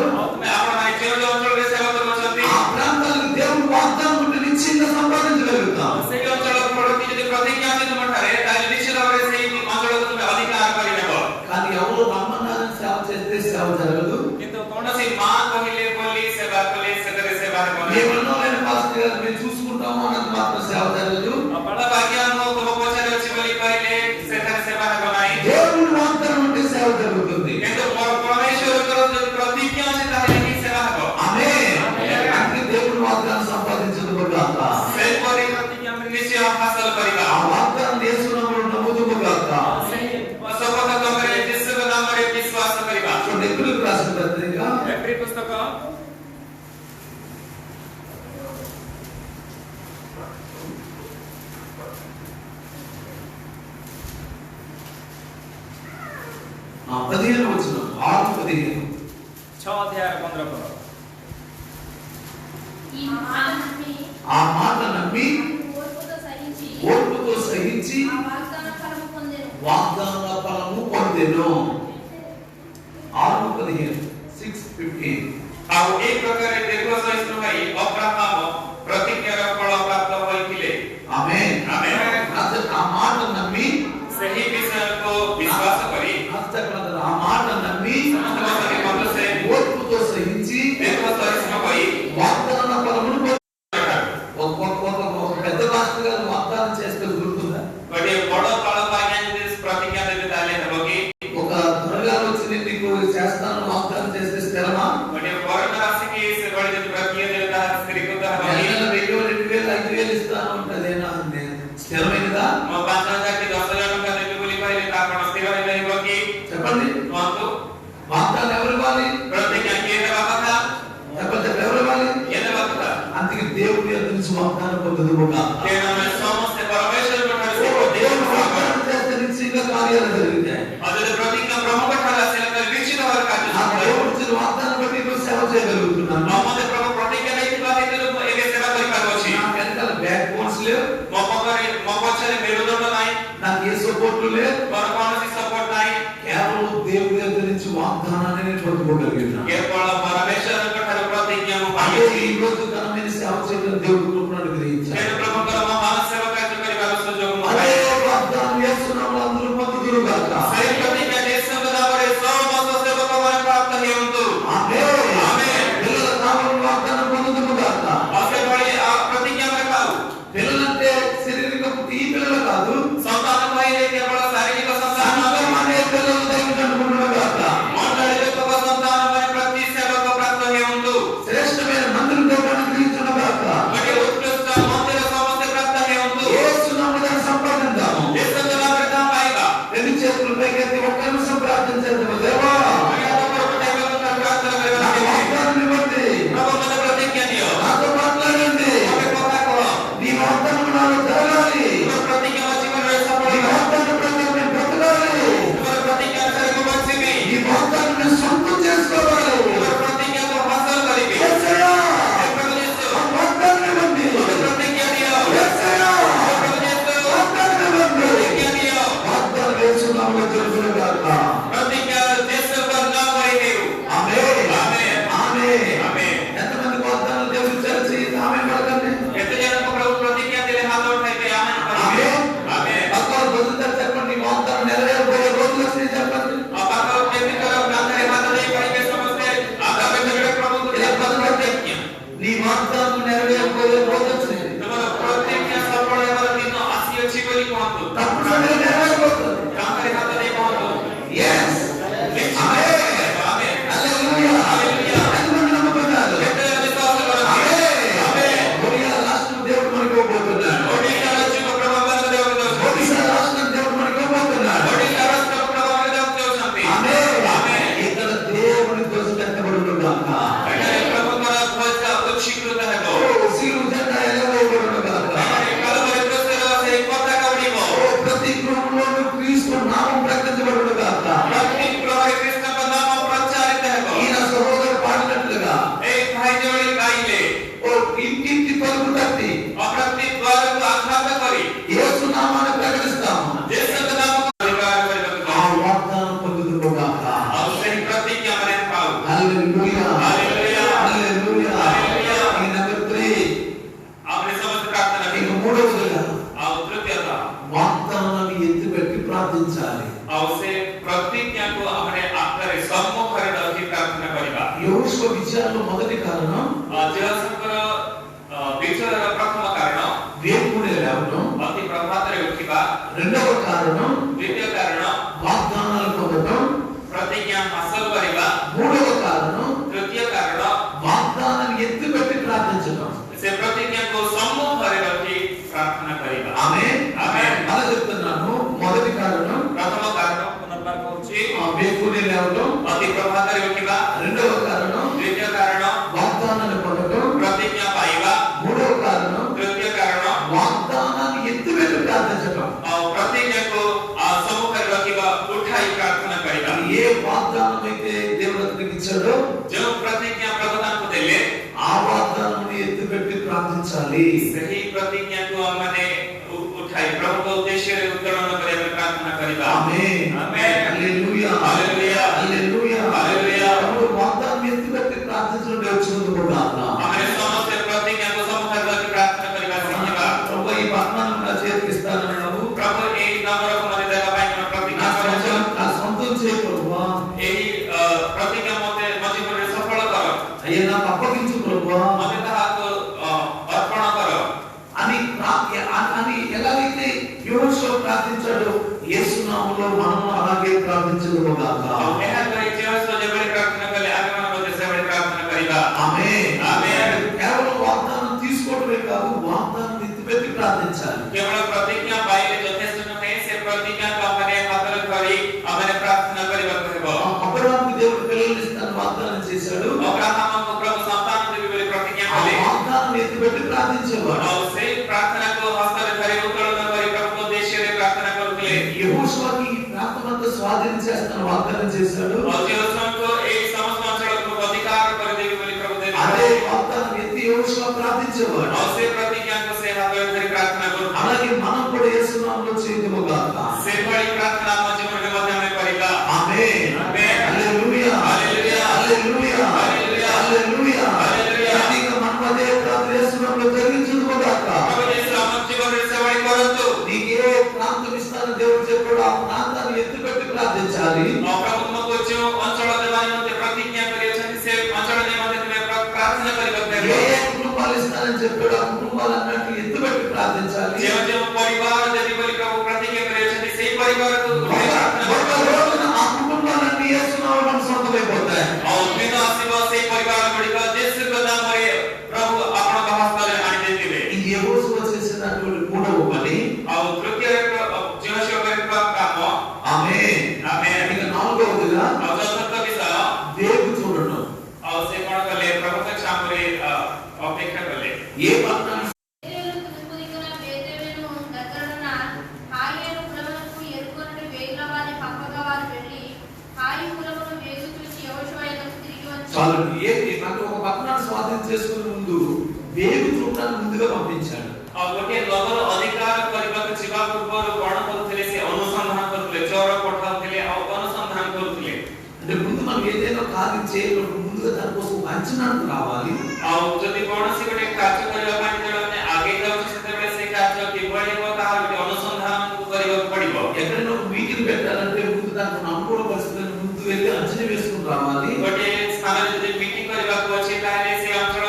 ଆପଣମାନେ ଯେଉଁ ଯେଉଁ ଅଞ୍ଚଳରେ ସେବା କରୁଛନ୍ତି ఆ ప్రాంతాలకు దేవుడు వాగ్దానం ఉంటే నిశ్చయంగా సంపాదించగలుగుతాం। ସେହି ଅଞ୍ଚଳକୁ ପ୍ରଭୁ ଯଦି ପ୍ରତିଜ୍ଞା ଅଛି ତୁମଠାରେ ତାହେଲେ ନିଶ୍ଚିତ ଭାବରେ ସେହି ଅଞ୍ଚଳକୁ ତୁମେ ଅଧିକାର କରିନେବ। కానీ ఎవరు నమ్మన్నారని సేవ చేస్తే సేవ జరగదు। କିନ୍ତୁ କୌଣସି ମା କହିଲେ ବୋଲି ସେବା କଲେ ସେଥିରେ ସେବା ହେବ ନାହିଁ। ఏమన్నారైనా పాస్టర్ గారు మేము చూసుకుంటాము అన్నది మాత్రం సేవ జరగదు। ଆପଣ ଭାଗ୍ୟ ତୁମ ପଛରେ ଅଛି ବୋଲି କହିଲେ ସେଥିରେ ସେବା ହେବ ନାହିଁ। దేవుడు వాగ్దానం ఉంటే సేవ జరుగుతుంది। କିନ୍ତୁ ପରମେଶ୍ୱରଙ୍କର ଯଦି ପ୍ରତିଜ୍ଞା ଅଛି ତାହେଲେ ହିଁ ସେବା ହେବ। ఆమేన్। అంటే దేవుడు వాగ్దానం సంపాదించదుగాక। ସେହିପରି ପ୍ରତିଜ୍ଞା ଆମେ ନିଶ୍ଚୟ ହାସଲ କରିବା। ఆ వాగ్దానం యేసు నామములో నమ్ముదుగాక। ସେହି ଶପଥ ତମରେ ଯୀଶୁଙ୍କ ନାମରେ ବିଶ୍ୱାସ କରିବା। 15 వచనం 6:15 6 अध्याय 15 पद ఆ మాట నమ్మి ఓర్పుతో సహించి వాగ్దాన ఫలము పొందెను 6:15 6:15 ଆଉ ଏ ପ୍ରକାର ଦୀର୍ଘ ସହିଷ୍ଣୁ ଭାଇ ଅବ୍ରାହମ ପ୍ରତିଜ୍ଞାର ଫଳ ପ୍ରାପ୍ତ ହୋଇଥିଲେ। ఆమేన్ ఆమେନ୍। ఆ మాట నమ్మి ସେହି ବିଷୟକୁ ବିଶ୍ୱାସ କରି ఆ మాట నమ్మి ସମସ୍ତଙ୍କ ମନସେ ఓర్పుతో సహించి ଦୀର୍ଘ ସହିଷ୍ଣୁ ହୋଇ వాగ్దాన ఫలమును పొందెను। ఒక పెద్ద మాస్టర్ గారు వాగ్దానం చేస్తే గుర్తుందా? ଗୋଟିଏ ବଡ଼ କାଳ ପାଇଁ ଯଦି ପ୍ରତିଜ୍ଞା ଦେବେ ତାହେଲେ ହେବ କି? ఒక త్వరగారు వచ్చి నేను నీకు చేస్తాను వాగ్దానం చేస్తే స్థిరమా? ଗୋଟିଏ ଫରେନର ଆସିକି ସେଭଳି ଯଦି ପ୍ରତିଜ୍ଞା ଦେବେ ତାହା ସ୍ଥିରୀକୃତ ହେବ କି? 2,000, 5,000 ఇస్తాను అంటదేనా స్థిరమైనదా? ମୋ 5,000 କି 10,000 ଟଙ୍କା ଦେବି ବୋଲି କହିଲେ ତା କଣ ସ୍ଥିର ରହିବ କି? చెప్పండి, କୁହନ୍ତୁ। వాగ్దానం ఎవరు ఇవ్వాలి? ପ୍ରତିଜ୍ଞା କିଏ ଦେବା କଥା? చెప్పండి, ఎవరు ఇవ్వాలి? କିଏ ଦେବା କଥା? అందుకే దేవుని యొద్ద నుంచి వాగ్దానం పొందుదుముగా. ତେଣୁ ଆମେ ସମସ୍ତେ ପରମେଶ୍ୱରଙ୍କ ଠାରୁ ସେ దేవుడు వాగ్దానం చేస్తే నిశ్చయంగా కార్యాలు జరుగుతాయి. ଆଉ ଯଦି ପ୍ରତିଜ୍ଞା ବ୍ରହ୍ମଙ୍କ ଠାରୁ ଆସିଲା ତାହେଲେ ନିଶ୍ଚିତ ଭାବରେ କାର୍ଯ୍ୟ ఆ ହେବ। దేవుడు ఇచ్చిన వాగ్దానం బట్టి నువ్వు సేవ చేయగలుగుతున్నాను. ମତେ ପ୍ରଭୁ ପ୍ରତିଜ୍ଞା ଦେଇଥିବା ହେତୁ ମୁଁ ଏବେ ସେବା କରିପାରୁଅଛି। నా వెనకాల బ్యాక్ బోన్స్ లేవు, ମୋ ପଛରେ ମେରୁଦଣ୍ଡ ନାହିଁ, నాకు ఏ సపోర్ట్లు లేవు, ମୋର କୌଣସି ସପୋର୍ଟ ନାହିଁ। కేవలం దేవుని యొద్ద నుంచి వాగ్దానాన్ని నేను పొందుకోగలిగినాను. କେବଳ ପରମେଶ୍ୱରଙ୍କ ଠାରୁ ପ୍ରତିଜ୍ଞା ମୁଁ అదే ପାଇଛି। ఈ రోజు ఘనమైన సేవ చేయడం దేవుడు కృపను అనుగ్రహించాడు. ତେଣୁ ପ୍ରଭୁଙ୍କର ମହାନ ସେବା କାର୍ଯ୍ୟ କରିବାର ସୁଯୋଗ ମୁଁ అదే ପାଇଛି। వాగ్దానం యేసునామములో అందరూ పొందుదురుగాక. ସେହି ପ୍ରତିଜ୍ଞା యేసుଙ୍କ ନାମରେ ସମସ୍ତ ସେବକମାନେ ପ୍ରାପ୍ତ ହେଉନ୍ତୁ। ఆమేన్. ఆమేన్। పిల్లల నామములో వాగ్దానం పొందుదురుగాక. ଆଉ ସେଭଳି ପ୍ରତିଜ୍ଞା ଆମେ ପାଉ। పిల్లలంటే శారీరక పుట్టి ఈ పిల్లలు కాదు, ସନ୍ତାନ କହିଲେ କେବଳ ଶାରୀରିକ ସନ୍ତାନ సంఘం అనే పిల్లలు దేవుని అనుకుంటున్నాగాక. ମଣ୍ଡଳୀ ଲୋକଙ୍କ ସନ୍ତାନ ପାଇଁ ପ୍ରତି ସେବକ ପ୍ରାପ୍ତ ହେଉନ୍ତୁ। శ్రేష్టమైన మందిరంతో అనుగ్రహించునుగాక. ଗୋଟିଏ ଉତ୍କୃଷ୍ଟ ମନ୍ଦିର ସମସ୍ତେ ପ୍ରାପ୍ତ ହେଉନ୍ତୁ। యేసునామములో దాన్ని సంపాదిద్దాము. యేసుଙ୍କ ନାମରେ ତାହା ପାଇବା। రెండు చేతులు పైకెత్తి ఒక్క నిమిషం ప్రార్థన చేద్దాము. దేవా, నాకు వాగ్దానం ఇవ్వండి, ପ୍ରଭୁ ମୋତେ ପ୍ରତିଜ୍ଞା ଦିଅ। నాతో మాట్లాడండి. ମୋତେ କଥା କହ। నీ వాగ్దానం నాలో జరగాలి. ତୁମର ପ୍ରତିଜ୍ଞା ମୋ ଜୀବନରେ ସଫଳ నీ ହେବ। వాగ్దానం ప్రకారం నేను బ్రతకాలి. ତୁମର ପ୍ରତିଜ୍ଞା ଅନୁସାରେ ମୁଁ ବଞ୍ଚିବି। నీ వాగ్దానం నేను సొంతం చేసుకోవాలి. ତୁମର ପ୍ରତିଜ୍ଞାକୁ ହାସଲ କରିବି। యేసయ్యా, ହେ ପ୍ରଭୁ ଯୀଶୁ, నాకు వాగ్దానం ఇవ్వండి. ମୋତେ ପ୍ରତିଜ୍ଞା ଦିଅ। యేసయ్యా, ହେ ପ୍ରଭୁ ଯୀଶୁ, వాగ్దానం ఇవ్వండి. ପ୍ରତିଜ୍ଞା ଦିଅ। వాగ్దానం యేసునామములో జరుగునుగాక. ପ୍ରତିଜ୍ଞା ଯୀଶୁଙ୍କ ନାମରେ ହେଉ। ఆమేన్. ఆమేన్। ఆమేన్. ఆమేన్। ఎంతమంది వాగ్దానాలు దేవుడు ఇచ్చారు? ఆమేన్ పలకండి. କେତେ ଜଣଙ୍କୁ ପ୍ରଭୁ ପ୍ରତିଜ୍ଞା ଦେଲେ ହାତ ଉଠାଇବେ ଆମେନ୍ କହିବେ। ఆమేన్. ఆమేన్। పక్కన బదులుతారు చెప్పండి, నీ వాగ్దానం నెరవేరబోయే రోజులు వస్తాయి చెప్పండి. ଆଉ ପାଖ ବ୍ୟକ୍ତିଙ୍କର କାନ୍ଧରେ ହାତ ଦେଇ କହିବେ ସମସ୍ତେ ଆଗାମୀ ଦିନରେ ପ୍ରଭୁଙ୍କୁ ఇలా ଦେଖନ୍ତୁ పలకండి. ପ୍ରତିଜ୍ଞା। నీ వాగ్దానం నెరవేరబోయే రోజు వచ్చింది. ତୁମର ପ୍ରତିଜ୍ଞା ସଫଳ ହେବାର ଦିନ ଆସିଅଛି ବୋଲି କୁହନ୍ତୁ। తప్పనిసరిగా నెరవేరబోతుంది. କାନ୍ଧରେ ହାତ ଦେଇ କୁହନ୍ତୁ। Yes. ఆమేన్. ఆమేన్। హల్లెలూయా. హల్లెలూయా। ఎంతమంది నమ్ముతున్నారు? କେତେ ଜଣ విశ్వాସ କରନ୍ତି? ఆమేన్. ఆమేన్। ఒడియా రాష్ట్రం దేవుడు మనకి ఇవ్వబోతున్నాడు. ଓଡ଼ିଶା ରାଜ୍ୟକୁ ପ୍ରଭୁ ଆମକୁ ଦେବାକୁ ଯାଉଛନ୍ତି। ఒడిశా రాష్ట్రం దేవుడు మనకి ఇవ్వబోతున్నాడు. ଓଡ଼ିଶା ରାଷ୍ଟ୍ରକୁ ପ୍ରଭୁ ଆମକୁ ଦେବାକୁ ଯାଉଛନ୍ତି। ఆమేన్. ఆమేన్। ఇక్కడ దేవుని ధ్వజం ఎత్తబడునుగాక. ଏଠାରେ ପ୍ରଭୁଙ୍କର ଧ୍ୱଜ ଉଚ୍ଚୀକୃତ ହେବ। సిలువ జెండా ఎగరవేయబడునుగాక. ଏଠାରେ କଲବରୀ କୃଷ୍ଣର ସେହି ପତାକା ଉଡ଼ିବ। ప్రతి గృహంలోనూ క్రీస్తు నామం ప్రకటించబడునుగాక. ପ୍ରତି ଗୃହରେ କୃଷ୍ଣଙ୍କ ନାମ ପ୍ରଚାରିତ ହେବ। ఈయన సహోదరు పాడినట్లుగా ଏହି ଭାଇ ଯୋଡ଼ି ଗାଇଲେ ఓ ఇంటింటి తలుపు తట్టి ପ୍ରତି ଦ୍ୱାରକୁ ଆଘାତ କରି యేసు నామాన్ని ప్రకటిస్తాము. ଯୀଶୁଙ୍କ ନାମକୁ ପରିବାର କରିବାକୁ ఆ ଯାଉ। వాగ్దానం పొందుదుముగాక. ଆଉ ସେହି ପ୍ରତିଜ୍ଞା ଆମେ ପାଉ। హల్లెలూయా. హల్లెలూయా। హల్లెలూయా. హల్లెలూయా। ఈ నెంబర్ 3. આપણે ସମସ୍ତେ ପ୍ରାର୍ଥନା ఇక କରିବୁ। మూడవదిగా ଆଉ ତୃତୀୟତଃ వాగ్దానాన్ని ఎత్తిపెట్టి ప్రార్థించాలి. ଆଉ ସେ ପ୍ରତିଜ୍ଞାକୁ ଆମେ ଆଗରେ ସମ୍ମୁଖରେ ରଖି ପ୍ରାର୍ଥନା କରିବା। యెహోషువ విజయాల్లో మొదటి కారణం ଯୀଶୁଙ୍କର ବିଜୟର ପ୍ରଥମ କାରଣ వేపుడే లేవడం. ଅତି ପ୍ରଭାତରେ ଉଠିବା। రెండవ కారణం ଦ୍ୱିତୀୟ କାରଣ వాగ్దానాలు పొందడం. ପ୍ରତିଜ୍ଞା ହାସଲ କରିବା। మూడవ కారణం ତୃତୀୟ କାରଣ వాగ్దానాన్ని ఎత్తిపెట్టి ప్రార్థించడం. ସେ ପ୍ରତିଜ୍ଞାକୁ ସମ୍ମୁଖରେ ରଖି ପ୍ରାର୍ଥନା କରିବା। ఆమేన్. ఆమేన్। అలా చెప్తున్నాను. మొదటి కారణం ପ୍ରଥମ କାରଣ ପୁନର୍ବାର କହୁଛି వేపుడే లేవడం. ଅତି ପ୍ରଭାତରେ ଉଠିବା। రెండవ కారణం ଦ୍ୱିତୀୟ କାରଣ వాగ్దానాన్ని పొందడం. ପ୍ରତିଜ୍ଞା ପାଇବା। మూడవ కారణం ତୃତୀୟ କାରଣ వాగ్దానాన్ని ఎత్తిపెట్టి ప్రార్థించడం. ପ୍ରତିଜ୍ଞାକୁ ସମ୍ମୁଖରେ ରଖିବା, ଉଠାଇ ପ୍ରାର୍ଥନା କରିବା। ఏ ఇచ్చాడో जो प्रतिज्ञा प्रभु हमको देले ఆ వాగ్దానాన్ని ఎత్తిపెట్టి ప్రార్థించాలి. सही प्रतिज्ञा को हमने उठाई प्रभु को उद्देश्य रे उत्तोलन करे प्रार्थना करिबा. ఆమేన్ आमेन. హల్లెలూయా హల్లెలూయా. హల్లెలూయా హల్లెలూయా. ప్రభువు వాగ్దానాన్ని ఎత్తిపెట్టి ప్రార్థించడం నేర్చుకుందుము గాక. हमारे समस्त प्रतिज्ञा को सम्मुख करके प्रार्थना करिबा सीखिबा. ప్రభు ఈ పట్టణాన్ని నా చేతికి ఇస్తానన్నావు. प्रभु ए नम्र को मते देबा ପାଇଁ हम प्रतिज्ञा करछो. నా సొంతం చేయి ప్రభువా. एही प्रतिज्ञा मते जीवन सफल कर. అయ్యా నాకు అప్పగించు ప్రభువా मते ताहाको अर्पण कर. అని ఎలాగైతే యోషువ ప్రార్థించాడో యేసు నామములో మనం అలాగే ప్రార్థించుదుము గాక. ଏହା କରି जेवस जेबळे प्रार्थना कले आगे मन मते सेबळे प्रार्थना करिबा. ఆమేన్ ఆమేన్. కేవలం వాగ్దానం తీసుకోవడమే కాదు వాగ్దానం ఎత్తిపెట్టి ప్రార్థించాలి. केवल प्रतिज्ञा पाइले यथेष्ट नहे से प्रतिज्ञा को हमने हातल करी हमने प्रार्थना करिबा कहबो. అబ్రహాముకు దేవుడు పిల్లల్ని ఇస్తానని వాగ్దానం చేశాడు. अब्राहम को प्रभु संतान देबे बोली प्रतिज्ञा ఆ कले. వాగ్దానం ఎత్తిపెట్టి ప్రార్థించేవాడు. और से प्रार्थना को हस्तर धरि उत्तोलन करी प्रभु को उद्देश्य रे प्रार्थना करले. యెహోషువకి ప్రాంతమంతా స్వాధీనం చేస్తానని వాగ్దానం చేశాడు. और जेवस को ए समस्त अंचल को अधिकार कर देबे बोली प्रभु देबे. అదే వాగ్దానం ఎత్తి యెహోషువ ప్రార్థించేవాడు. और से प्रतिज्ञा को से हातल धरि प्रार्थना करू. అలాగే మనం కూడా యేసు నామములో చేయుదుము గాక. से बड़ी प्रार्थना हम जीवन के मध्य में करिबा. ఆమేన్ ఆమేన్. హల్లెలూయా హల్లెలూయా. హల్లెలూయా హల్లెలూయా. హల్లెలూయా హల్లెలూయా. ఇక మనం అదే ప్రార్థన యేసు నామములో జరిగించుదుము గాక. प्रभु यीशु हम जीवन रे सेवा करतु. నీకే ప్రాంతం ఇస్తానని దేవుడు చెప్పాడు ఆ ప్రాంతాన్ని ఎత్తిపెట్టి ప్రార్థించాలి. और प्रभु तुमको जो अंचल देवानी मते प्रतिज्ञा करी छथि से अंचल ने मते तुम्हें प्रार्थना करी ఏ बते. ఏ కుటుంబాలు ఇస్తానని చెప్పాడు ఆ కుటుంబాలన్నిటిని ఎత్తిపెట్టి ప్రార్థించాలి. जो जो परिवार देवी बोली प्रभु प्रतिज्ञा करी छथि से परिवार को प्रार्थना ఒక రోజున ఆ కుటుంబాలన్నీ యేసు నామములో సొంతమైపోతాయి. और बिना सेवा से परिवार गुडी का देश को नाम रे प्रभु आपण हस्तर आनी देबे. ఈ యెహోషువ చేసినటువంటి మూడవ పని और तृतीय जेहोशुआ करे काम. ఆమేన్ आमेन. ఇక నాలుగవదిగా और चतुर्थ विषय దేవుడు చూడడం. और से कोण कले प्रभु के सामने अपेक्षा कले. ఏ పట్టణాన్ని ఏలేలు తూర్పుదిక్కున బేతేలును దగ్గరనున్న హాయేలు కులమునకు ఎరుకొనుడి వేగుల వారి పక్కగా వారు వెళ్ళి హాయి కులమును వేగు చూసి యెహోషువ యొద్దకు తిరిగి వచ్చి చాలు అంటే ఒక పట్టణాన్ని స్వాధీనం చేసుకునే ముందు వేగు చూడడానికి ముందుగా పంపించాడు. और गोटे नगर अधिकार करबाक जीवा पूर्व कोण करथिले से अनुसंधान करथिले चोर पठाउथिले और अनुसंधान करथिले. అంటే ముందు మనం ఏదైనా కార్యం చేయాలంటే ముందుగా దానికోసం ఒక అంచనాకు రావాలి. और जदि कोनसी गोटे कार्य करबा ପାଇଁ जणे आगे जाउछि सेतेबेले से कार्य किबळी हो ताहा गोटे अनुसंधान करबा पड़िबो. ఎక్కడైనా ఒక మీటింగ్ పెట్టాలంటే ముందు దానికి అనుకూల పరిస్థితులను ముందు వెళ్ళి అంచనా వేసుకుని రావాలి. गोटे स्थान जदि मीटिंग करबा को अछि ताले से अंचल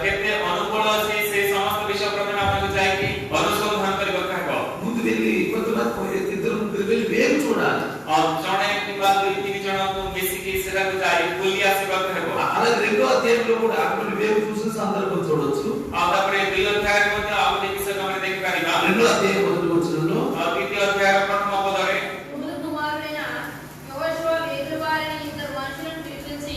केते अनुकूल अछि से समस्त विषय प्रमाण आपको जाय कि अनुसंधान करबा कहबो. ముందు వెళ్ళి కొంతమంది ఇద్దరు ముగ్గురు వెళ్ళి వేగు చూడాలి. और जणे किबा दुई तीन जण को मिसी कि सेरा को जाय बुली आसीबा कहबो. అలాగే రెండో అధ్యాయంలో కూడా అటువంటి వేగు చూసిన సందర్భం చూడొచ్చు. और तापरे दुई अध्याय मध्ये आप देखि सकमे देखि परिबा. రెండో అధ్యాయం మొదటి వచనంలో और द्वितीय अध्याय प्रथम पदरे నూను కుమారుడైన యెహోషువ వేగుల వారిని ఇద్దరు మనుషులను పిలిపించి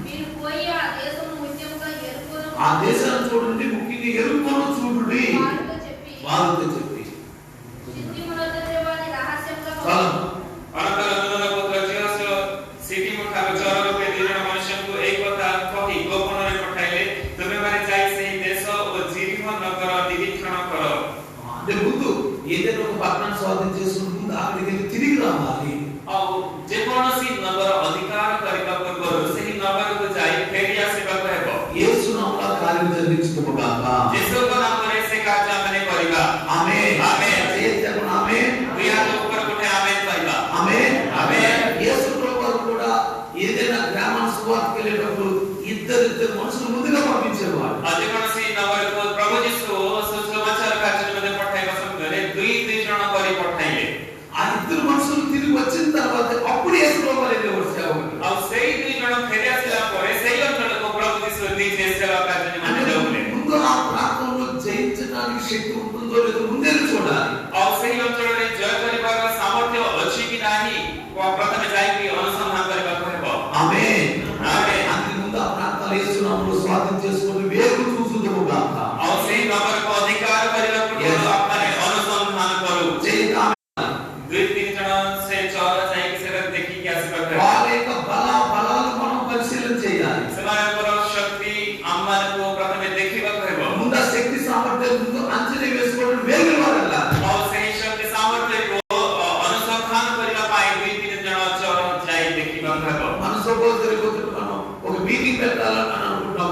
మీరు పోయి ఆ దేశమును ముఖ్యముగా ఎరుకొను ఆ దేశాన్ని చూడండి ముఖ్యంగా ఎరుకోను చూడండి వారితో చెప్పి చెప్పి సిద్ధిములతో వారి రహస్యంగా చాలు अनंतर नंदन पुत्र जियस सिटी में खालो चोर रूपे दी जण मनुष्य को एक कथा कहि गोपन रे पठाइले तुमे माने जाय से देश और जीवन नगर निरीक्षण करो. అంటే ముందు ఏదైనా ఒక పట్టణాన్ని స్వాధీనం చేసుకుని ముందు అక్కడికి వెళ్ళి తిరిగి రావాలి. और जे कोनसी नगर अधिकार करबा पूर्व सही नगर को जाय फेरी आसीबा कहबो. యేసు నామములో కార్యం జరిగించుదుము గాక. यीशु को नाम रे से कार्य हमने करिबा. ఆమేన్ ఆమేన్. చేతులను ఆమేన్ दुई हाथ ऊपर उठे आमेन कहबा. ఆమేన్ ఆమేన్. యేసు ప్రభువు కూడా ఏదైనా గ్రామానికి సువార్తకి వెళ్ళేటప్పుడు ఇద్దరు మనుషులు ముందుగా పంపించేవాడు. आज कोनसी नगर को प्रभु यीशु सुसमाचार कार्य में पठाइबा समले दुई दुई जण करी पठाइले. ఆ ఇద్దరు మనుషులు తిరిగి వచ్చిన తర్వాత అప్పుడు యేసు ప్రభువు వెళ్ళేవాడు సేవకు. और सही दुई जण फेरी आसिला परे सही अंचल को प्रभु यीशु निजे सेवा कार्य में అంటే जाउले. ముందు ఆ ప్రాంతంలో జయించడానికి శక్తి ఉంటుందో లేదో ముందే చూడాలి. और सही अंचल रे जय करिबार सामर्थ्य अछि कि नाही प्रथम जाय कि अनुसंधान करबा कहबो. ఆమేన్ ఆమేన్. అందుకు ముందు ఆ ప్రాంతాలు యేసు నామములో స్వాధీనం చేసుకొని వేగు చూసుదుము గాక. और सही नगर को अधिकार करबा पूर्व अपने अनुसंधान करू. చేద్దాం. दुई तीन जण से चोर जाय कि सेरा देखि कि आसीबा कहबो. వారి యొక్క బలాలు మనం పరిశీలన సపోజ్ మనం ఒక మీటింగ్ పెట్టాలని అనుకుంటున్నాం,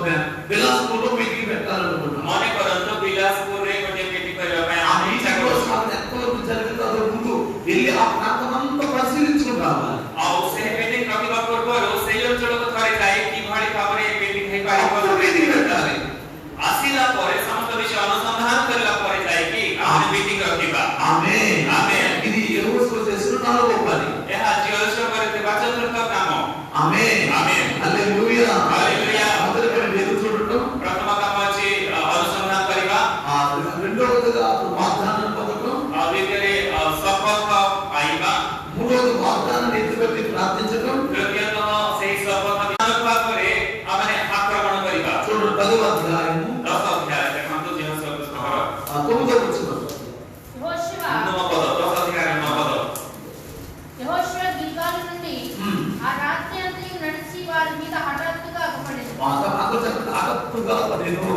బిలాస్పూర్లో మీటింగ్ పెట్టాలనుకుంటున్నాం. मने परंतु बिलासपुर रे गोटे मीटिंग करबा पय ఆ आमी इच्छा మీటింగ్ करू కోసం ఎంతవరకు జరుగుతుందో ముందు వెళ్ళి ఆ ప్రాంతమంతా పరిశీలించుకుని రావాలి. ଆଉ ସେ मीटिंग ରଖିବା ପୂର୍ବରୁ ସେଇ ଅଞ୍ଚଳକୁ ଥରେ ଯାଇ କିଭଳି ଭାବରେ मीटिंग ହେଇ ପାରିବ అప్పుడు మీటింగ్ పెట్టాలి. ଆସିଲା ପରେ ସମସ୍ତ ବିଷୟ ଅନୁସନ୍ଧାନ କରିଲା ପରେ ଯାଇକି ଆମେ मीटिंग ରଖିବା. ఆమేన్. ఆమేన్. ఇది యెహోషువ చేసిన 4వ పని. ଏହା జియోషువ କରିଥିବା ଚତୁର୍ଥ କାମ. ఆమేన్. ఆమేన్. హల్లెలూయా. హల్లెలూయా. మొదటి పని వెలుగు చూడటం, ప్రథమ କାମ ଅଛି ଅନୁସନ୍ଧାନ କରିବା. రెండవదిగా వాగ్దానం పొందడం, ଦ୍ୱିତୀୟରେ ଶପଥ ପାଇବା. మూడవది వాగ్దానాన్ని ఎత్తుపెట్టి ప్రార్థించడం. ତୃତୀୟତଃ ସେହି ଶପଥ ପାଇବା ପରେ ଆମେ ଆକ୍ରମଣ କରିବା. చూడండి 10వ అధ్యాయము 10 ଅଧ୍ୟାୟ ଦେଖନ୍ତୁ జియోషୁవ ପୁସ୍ତକର 9వ వచనం. యెహోషువ 9వ పଦ 10 ଅଧ୍ୟାୟର 9వ పଦ. యెహోషువ గిల్గాలు నుండి ఆ రాత్రి అంతయు నడిచి వారి మీద హఠాత్తుగా అగుపడెను. హఠాత్తుగా పడెను.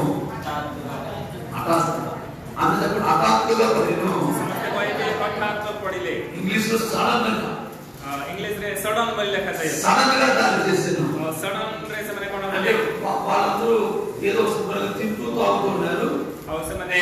హఠాత్తుగా పడెను. ସମସ୍ତେ କହିବେ ହଠାତ୍ ପଡ଼ିଲେ। ఇంగ్లీష్ లో సడన్ గా, ଇଂଲିଶରେ ସଡନ୍ ବୋଲି ଲେଖାଯାଏ। సడన్ గా దాడి చేశాను. ସଡନ୍ ରେ ସେମାନେ କଣ అంటే କଲେ? వాళ్ళందరూ ఏదో శుభ్రంగా తింటూ తాగుతున్నారు. ଆଉ ସେମାନେ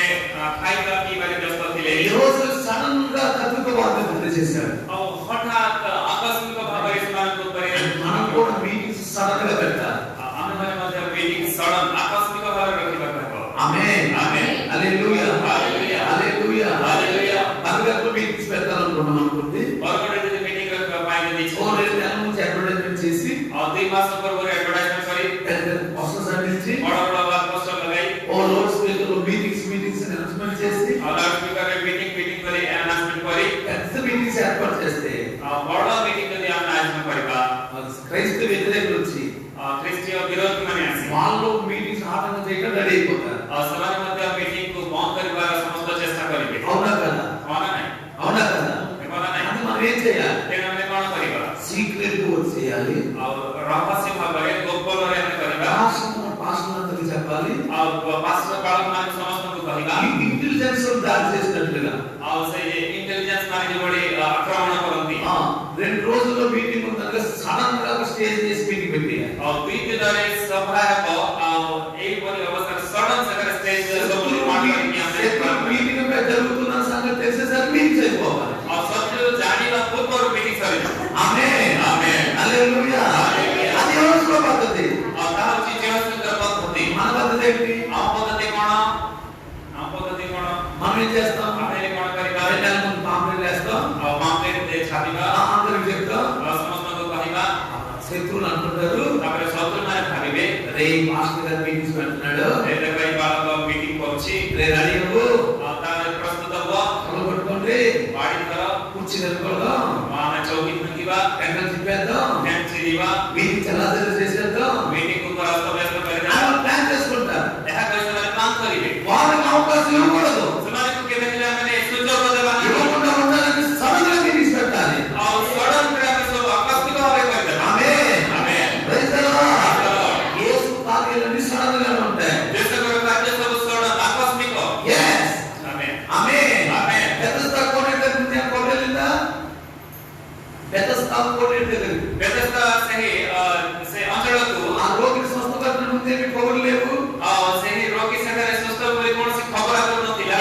ଖାଇବା ପିଇବାରେ ବ୍ୟସ୍ତ ଥିଲେ. ఈ రోజు సడన్ గా కత్తితో వార్త చేశాడు. ଆଉ ହଠାତ୍ ଆକସ୍ମିକ ଭାବରେ ସେମାନଙ୍କ ଉପରେ మనం కూడా మీటింగ్స్ సడన్ గా పెట్టాలి. ଆମେମାନେ ମଧ୍ୟ ମିଟିଂ ସଡନ୍ ଆକସ୍ମିକ ଭାବରେ ରଖିବାକୁ ହେବ. ఆమేన్. ఆమేన్. హల్లెలూయా. హల్లెలూయా. హల్లెలూయా. హల్లెలూయా. మనకు మీటింగ్స్ పెట్టాలనుకున్నాం అనుకోండి. ବରଗଡ଼ରେ ଯଦି ମିଟିଂ ରଖିବା ପାଇଁ ଯଦି ఓ 2 నెలల నుంచి అడ్వర్టైజ్మెంట్ చేసి, ଆଉ 2 ମାସ ପୂର୍ବରୁ ଆଡଭର୍ଟାଇଜମେଣ୍ଟ କରି పోస్టర్స్ అంటించి, ବଡ଼ ବଡ଼ ୱାଲ୍ ପୋଷ୍ଟର ଲଗାଇ ఓ లౌడ్ స్పీకర్ లో మీటింగ్స్ అనౌన్స్మెంట్ చేసి, ଆଉ ଲାଉଡ୍ ସ୍ପିକରରେ ମିଟିଂ କରି ଆନାଉନ୍ସମେଣ୍ଟ କରି పెద్ద మీటింగ్స్ ఏర్పాటు చేస్తే ଆଉ ବଡ଼ ମିଟିଂ ଯଦି ଆମେ ଆୟୋଜନ କରିବା క్రైస్తవ వ్యతిరేకులు వచ్చి ଖ୍ରୀଷ୍ଟୀୟ ବିରୋଧୀମାନେ ଆସି వాళ్ళు మీటింగ్స్ ఆటంకం చేయడం రెడీ అయిపోతారు. ଆଉ ସେମାନେ ମଧ୍ୟ ମିଟିଂକୁ ବନ୍ଦ କରିବାର ସମସ୍ତ ଚେଷ୍ଟା କରିବେ. అవునా కదా? ହଁ ନା ନାହିଁ? అవునా కదా? ହେବ ନା ନାହିଁ? అది మనం ఏం చేయాలి? ତେଣୁ ଆମେ କ'ଣ କରିବା? సీక్రెట్ గా చేయాలి. ଆଉ ରହସ୍ୟ ଭାବରେ ଗୋପନରେ ଆମେ କରିବା. పాస్టర్లందరికీ చెప్పాలి. ଆଉ ପାର୍ଶ୍ୱ ବାଳକମାନଙ୍କୁ ସମସ୍ତଙ୍କୁ କହିବା. ఇంటెలిజెన్స్ దాడి చేసినట్లుగా ଆଉ ସେ ଇଣ୍ଟେଲିଜେନ୍ସ ମାନେ ଯେଭଳି ଆକ୍ରମଣ କରନ୍ତି. 2 రోజుల్లో మీటింగ్ ఉందనగా సడన్ గా స్టేజ్ చేసి మీటింగ్ పెట్టేయాలి. ଆଉ 2 ଦିନରେ ସଭା ହେବ. ଆଉ ଏହିପରି ଅବସ୍ଥାରେ ସଡନ୍ ସେଠାରେ ଷ୍ଟେଜ ସବୁ ନିର୍ମାଣ କରିକି ଆମେ మీటింగ్ జరుగుతున్న సంగతి తెలిసేసరికి మీటింగ్ అయిపోవాలి. ଆଉ ଶତ୍ରୁ ଜାଣିବା ପୂର୍ବରୁ ମିଟିଂ ସରିଯିବ. ఆమేన్. ఆమేన్. హల్లెలూయా. హల్లెలూయా. అది యోసువ పద్ధతి. ଆଉ ତାହା ହେଉଛି ଜ୍ୟେଷ୍ଠଙ୍କର ପଦ୍ଧତି. మన పద్ధతి ఏంటి? ଆମ ପଦ୍ଧତି କ'ଣ? ଆମ ପଦ୍ଧତି କ'ଣ? మనం ఏం చేస్తాం? ଆମେ କ'ଣ କରିବା? రెండేళ్ళ ముందు పాంప్లెట్ వేస్తాం, ଆଉ ପାମ୍ପଲେଟ୍ ଛାପିବା. అందరికి చెప్తాం. ଆଉ ସମସ୍ତଙ୍କୁ କହିବା. శత్రువులు అనుకుంటారు, ତାପରେ ଶତ୍ରୁମାନେ ଭାବିବେ రే మాస్టర్ గారు మీటింగ్స్ పెడుతున్నాడు, ଦେଖ ଏଇ ବାଳକ ମିଟିଂ କରୁଛି. రే రెడీ అవ్వు, ଆଉ ତାର ପ୍ରସ୍ତୁତ ହୁଅ. కళ్ళు పట్టుకోండి, ବାଡ଼ି ଧର. కుర్చీ నిలబడదాం, ଆମେ ଚୌକି ଭାଙ୍ଗିବା. టెంకలు తిప్పేద్దాం, ଫ୍ୟାନ୍ ଚିରିବା. మీటింగ్ చల్లాచెల్లి చేసేద్దాం. ମିଟିଂକୁ ଅସ୍ତବ୍ୟସ୍ତ କରିଦେବା. అలా ప్లాన్ చేసుకుంటారు. ଏହା କହି ସେମାନେ ପ୍ଲାନ୍ କରିବେ. వాళ్ళకి అవకాశం ఇవ్వకూడదు. ସେମାନଙ୍କୁ କେବେ ହେଲେ ଆମେ ସୁଯୋଗ ଦେବା ନାହିଁ. ఇవ్వకుండా ఉండాలంటే సడన్ గా మీటింగ్స్ పెట్టాలి. ଆଉ ସଡନ୍ ରେ ଆମେ ସବୁ ଆକସ୍ମିକ ଭାବେ କରିଦେବା. Amen. Amen. Praise the Lord. యేసు కార్యాలన్నీ సడన్ గానే ఉంటాయి. ଦେଶର କାର୍ଯ୍ୟ ସବୁ ସଡନ୍ ଆକସ୍ମିକ. yes ఆమేన్. ఆమేన్. ఆమేన్. బెతెస్దా కోనేరు నుంచి కోనేరుందా? బెతెస్దా కోనేరు దగ్గర ବେତେସ୍ତା ସେହି ସେ ଅଞ୍ଚଳକୁ ఆ రోగిని స్వస్థపరచడం ముందే మీ కబుర్లు లేవు. ସେହି ରୋଗୀ ସେଠାରେ ସୁସ୍ଥ ବୋଲି କୌଣସି ଖବର ଆସୁନଥିଲା.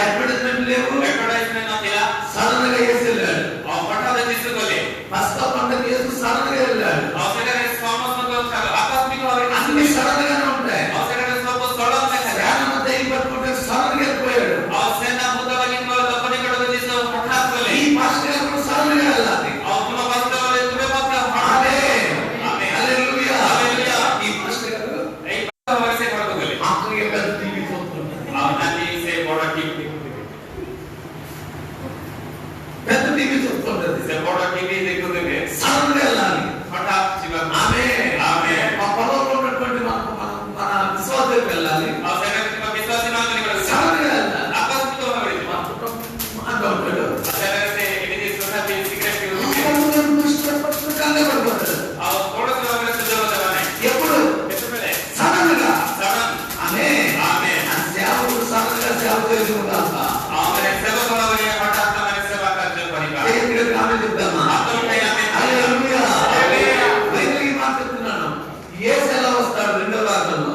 రాకల్లో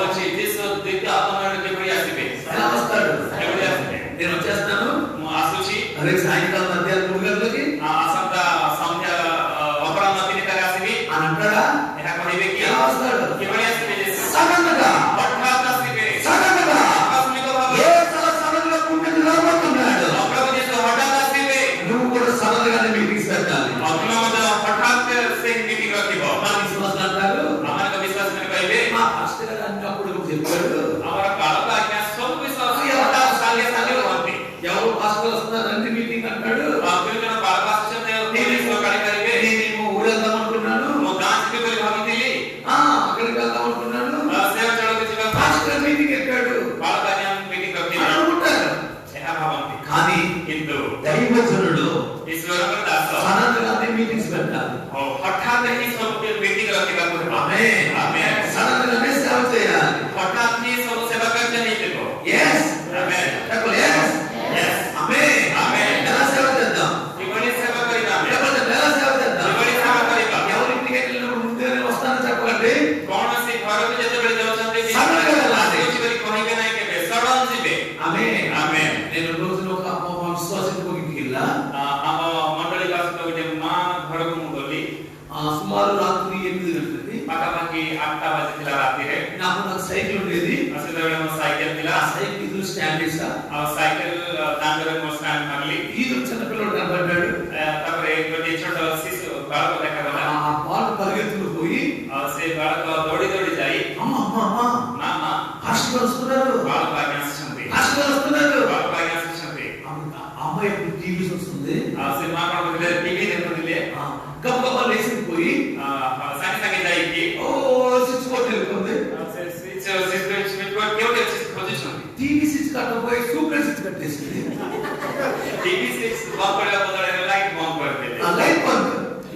వచ్చి దివ్య ఆత్మను ఎప్పుడు ଆସିବେ ఎలా వస్తాడు? ఎప్పుడు ଆସିବେ నేను వచ్చేస్తాను, ମୁଁ ଆସୁଛି రేపు సాయంకాలం మధ్యాహ్నం 3 గంటలకి ଆସନ୍ତା ସନ୍ଧ୍ୟା ଅପରାହ୍ନ 3ଟାରେ ଆସିବି అని అంటాడా? ଏହା କହିବେ କି ఎలా వస్తాడు? କିଭଳି ଆସିବେ ଯୀଶୁ సడన్గా ହଠାତ୍ ଆସିବେ సడన్గా ఆకస్మిక ଭାବରେ యేసు సడన్గా పుట్టిన రాబోతున్నాడు. ପ୍ରଭୁ ଯୀଶୁ ହଠାତ୍ ଆସିବେ నువ్వు కూడా సడన్గానే మీటింగ్స్ పెట్టాలి. ତୁମେ ମଧ୍ୟ ହଠାତ୍ ସେ ମିଟିଂ ରଖିବ మా విశ్వాసం అంటారు, ଆମମାନଙ୍କ ବିଶ୍ୱାସ କରି କହିବେ మా పాస్టర్ గారు అన్ని అప్పుడు చెప్పాడు, ଆମର କାଳକ ଆଜ୍ଞା ସବୁ ବିଶ୍ୱାସ ହଠାତ୍ ସାଙ୍ଗେ ସାଙ୍ଗେ ହୁଅନ୍ତି ఎవరు పాస్టర్ వస్తున్నారు అన్ని మీటింగ్ అంటాడు. କେଉଁ ଜଣ କାଳକ ଆସୁଛନ୍ତି ବିଶ୍ୱାସ କାଢ଼ିପାରିବେ నేనేమో ఊరెళ్దాం అనుకున్నాను, ମୁଁ ଗାଁ ଯିବି ବୋଲି ଭାବିଥିଲି అక్కడికి వెళ్దాం అనుకున్నాను, ସେ ଅଞ୍ଚଳକୁ ଯିବା పాస్టర్ మీటింగ్ ఎక్కాడు କାଳକ ଆଜ୍ଞା ମିଟିଂ ରଖିବେ అనుకుంటారు. ଏହା ଭାବନ୍ତି కానీ କିନ୍ତୁ దైవజనుడు ଈଶ୍ୱରଙ୍କ ଦାସ సడన్గానే మీటింగ్స్ పెట్టాలి. ହଠାତ୍ ହିଁ ସବୁ ମିଟିଂ ରଖିବାକୁ ହେବ ఆమేన్. ఆమేన్ సడన్గానే సేవ చేయాలి. ହଠାତ్ ହିଁ ସବୁ ସେବା କାର୍ଯ୍ୟ ହେଇଯିବ yes ఆమేన్ చెప్పండి yes yes ఆమేన్. ఆమేన్ ఎలా సేవ చేద్దాం? କିଭଳି ସେବା କରିବା ଆମେ చెప్పండి ఎలా సేవ చేద్దాం? କିଭଳି ସେବା କରିବା ఎవరింటికి వెళ్ళినప్పుడు ముందే నేను వస్తానని చెప్పండి. କୌଣସି ଘରକୁ ଯେତେବେଳେ ଯାଉଛନ୍ତି ସଡ଼ନ ଗଲାରେ। ଆସୁଛି ବୋଲି କହିବେ ନାହିଁ କେବେ ସଡନ ଯିବେ ఆమేన్. ఆమేన్ నేను రోజున ఒక విశ్వాసం ఇంటికి ଆମ ମଣ୍ଡଳୀ ବାସିତ ଗୋଟେ ମା ଘରକୁ ମୁଁ ଗଲି సుమారు రాత్రి 8 గంటలకి ପାଖାପାଖି 8ଟା ବାଜିଥିଲା ରାତିରେ నాకు సైకిల్ ఉండేది. ସେତେବେଳେ ମୋ ସାଇକେଲ ଥିଲା ఆ సైకిల్ ఇద్దరు స్టాండ్ చేసా. ଆଉ ସାଇକେଲ ଦାଣ୍ଡରେ ମୋ ଷ୍ଟାଣ୍ଡ ମାରିଲି ఈదు చిన్న పిల్లడు కనబడ్డాడు. ତାପରେ ଗୋଟେ ଛୋଟ ଶିଶୁ ବାଳକ ଦେଖାଗଲା ఆ పాలు పరిగెత్తుకు పోయి ଆଉ ସେ ବାଳକ ଦୌଡ଼ି ଦୌଡ଼ି ଯାଇ అమ్మ అమ్మ అమ్మ ମାମା హాస్పిటల్ వస్తున్నారు, ବାଳକ ଆଜ୍ଞା ଆସିଛନ୍ତି హాస్పిటల్ వస్తున్నారు. ବାଳକ ଆଜ୍ଞା ଆସିଛନ୍ତି అమ్మాయి టీవీ వస్తుంది. ଆଉ ସେ ମା କଣ କରୁଥିଲେ ଟିଭି ଦେଖୁଥିଲେ గబగబ లేచిపోయి ସାଙ୍ଗେ ସାଙ୍ଗେ ଯାଇକି ఓ స్విచ్ బోర్డు వెళ్ళిపోతుంది. ସେ ସ୍ୱିଚ୍ ବୋର୍ଡ କେଉଁଠି ଅଛି ଖୋଜୁଛନ୍ତି టీవీ స్విచ్ కట్టకపోయి సూపర్ స్విచ్ కట్టేసింది. ଟିଭି ସ୍ୱିଚ୍ ବନ୍ଦ କରିବା ବଦଳରେ ଲାଇଟ୍ ବନ୍ଦ କରିଦେଲେ ఆ లైట్ బంద్.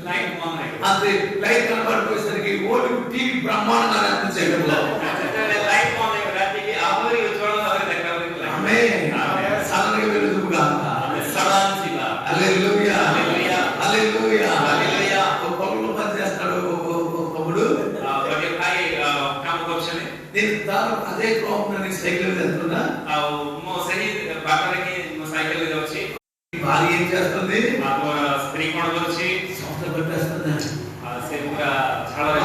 ଲାଇଟ୍ ବନ୍ଦ ହେଇଗଲା అంతే లైట్ కనబడిపోయేసరికి ఓడి టీవీ బ్రహ్మాండంగా అనిపించేయడంలో ଯେତେବେଳେ ଲାଇଟ୍ ବନ୍ଦ ହେଇଗଲା ଟିଭି ଆହୁରି ଉଜ୍ଜଳ ଭାବରେ ଦେଖାଯାଉଥିଲା ఆమె సడన్గా వెలుగుగా ସଡନ ଯିବା హల్లెలూయా హల్లెలూయా హల్లెలూయా హల్లెలూయా ఒక పనులు పని చేస్తాడు తమ్ముడు. ଗୋଟେ ଭାଇ କାମ କରୁଛନ୍ତି నేను దాని అదే ప్రాబ్లం సైకిల్ వెళ్తున్నా. ଆଉ ମୁଁ ସେହି ବାଟରେ ହିଁ ମୋ ସାଇକେଲରେ ଯାଉଛି భార్య ఏం చేస్తుంది? ଆଉ ମୋର ସ୍ତ୍ରୀ କଣ କରୁଛି సంవత్సరం పెట్టేస్తుంది. ସେ ପୁରା ଝାଳରେ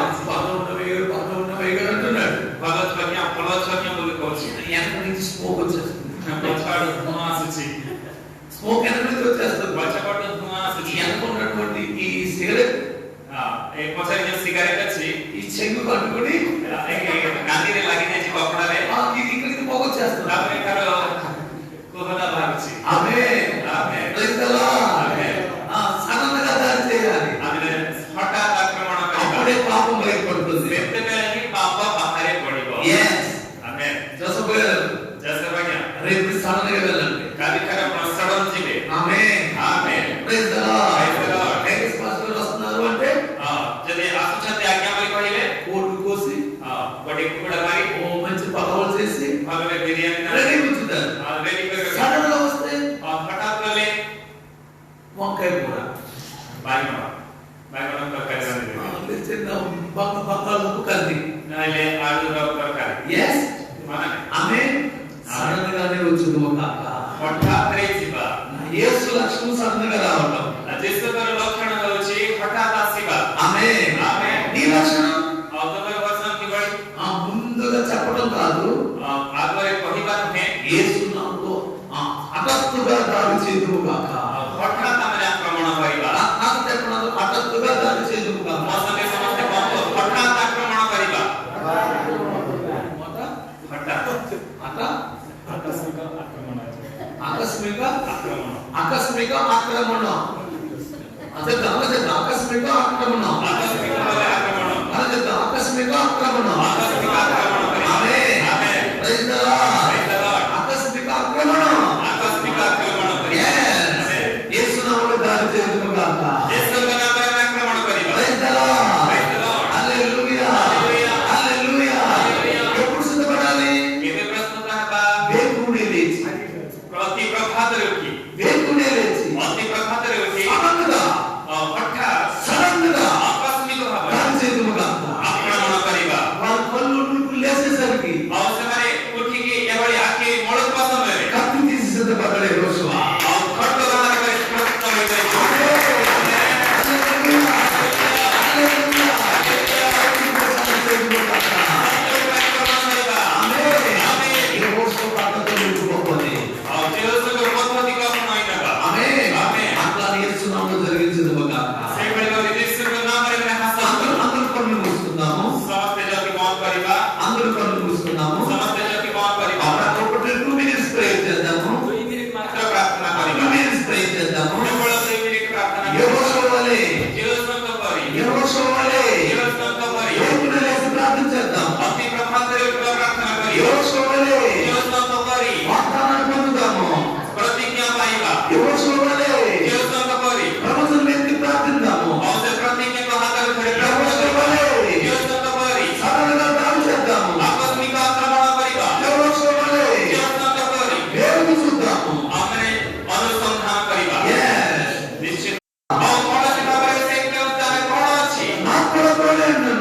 పక్కన ఉన్న వేగం అంటున్నాడు. ଭଲ ଛକିଆ ଫଳ ଛକିଆ ବୋଲି କହୁଛି వెనక నుంచి స్మోక్ వచ్చేస్తుంది. ପଛଆଡୁ ଧୂଆଁ ଆସୁଛି స్మోక్ వెనక నుంచి వచ్చేస్తుంది. ପଛପଟୁ ଧୂଆଁ ଆସୁଛି వెనక ఉన్నటువంటి ఈ సిగరెట్ ଏ ପଛରେ ଯୋଉ ସିଗାରେଟ ଅଛି ఈ చెంగు కట్టుకుని ଗାନ୍ଧୀରେ ଲାଗିଯାଇଛି କପଡାରେ ఇది ఇక్కడికి పోగొచ్చేస్తుంది. ତାପରେ ଏଠାର କୋହଲା ବାହାରୁଛି ఆమేన్. Amen praise the lord. ఆమేన్ సడన్గా దాడి చేయాలి. ଆମେ ହଠାତ୍ ଆକ୍ରମଣ କରିବା అప్పుడే పాపం బయటపడుతుంది. ସେତେବେଳେ ହିଁ ପାପ ବାହାରେ ପଡିବ yes ఆమేన్ జోసెఫ్ గారు ଜୟଦେବ ଆଜ୍ଞା రేపు సడన్గా వెళ్ళండి. କାଲିଠାରୁ ଆପଣ ସଡନ ଯିବେ amen. Amen praise the lord. Praise the Lord. Ex pastor వస్తున్నారు అంటే ଯଦି ଆସୁଛନ୍ତି ଆଜ୍ଞା ବୋଲି କହିଲେ కోడి కోసి ଗୋଟେ କୁକୁଡ଼ା ମାରି ఓ మంచి పలవలు చేసి ଭଲରେ ବିରିୟାନୀ రెడీ ఉంచుతారు. ରେଡି କରି సడన్ గా వస్తే ହଠାତ୍ ଗଲେ వంకాయ కూర, ବାଇଗଣ ବାଇଗଣ ତରକାରୀ ରାନ୍ଧିଦେବେ చిన్న బంగాళదుంప కర్రీ. ନହେଲେ ଆଳୁର ତରକାରୀ ఎస్ ମାନେ ఆమె సడన్ గానే వచ్చింది ఒక అక్క. ହଠାତ୍ରେ ଯିବା యేసు లక్షణం సడన్ గా రావడం. ଯୀଶୁଙ୍କର ଲକ୍ଷଣ ହେଉଛି ହଠାତ୍ ଆସିବା ఆమేన్. ఆమేన్ నీ లక్షణం ଆଉ ତମର ବର୍ତ୍ତମାନ କିଭଳି ముందుగా చెప్పడం కాదు, ଆଗରେ କହିବା ନୁହେଁ యేసు నామములో హఠాత్తుగా దాడి చేదువు గాక. ହଠାତ୍ ଆମେ ଆକ୍ରମଣ କରିବା నాకు చెప్పడం హఠాత్తుగా దాడి చేదువు గాక. ମୋ ସଙ୍ଗେ ସମସ୍ତେ କହନ୍ତୁ ହଠାତ୍ ଆକ୍ରମଣ କରିବା ఆకస్మిక ଆକ୍ରମଣ ఆకస్మిక ఆక్రమణ. అదే ఆకస్మిక ఆక్రమణ. ଆକସ୍ମିକ ଭାବେ ଆକ୍ରମଣ అదే ఆకస్మిక ఆక్రమణ. ଆକସ୍ମିକ ଆକ୍ରମଣ କରିବା amen. Amen praise the lord. Praise the Lord. ఆకస్మిక ఆక్రమణ. ఆకస్మిక ఆక్రమణ କରିବା yes యేసు నామములో దాడి చేదువు గాక. ଯୀଶୁଙ୍କ ନାମରେ ଆକ୍ରମଣ କରିବା praise the lord. Praise the Lord. Hallelujah hallelujah. ఎప్పుడు సిద్ధపడాలి? କେବେ ପ୍ରସ୍ତୁତ ହେବା వేకునే లేచి ପ୍ରତି ପ୍ରଭାତରେ ଉଠି వేకునే లేచి ଅତି ପ୍ରଭାତରେ ଉଠି సడన్గా ହଠାତ୍ సడన్గా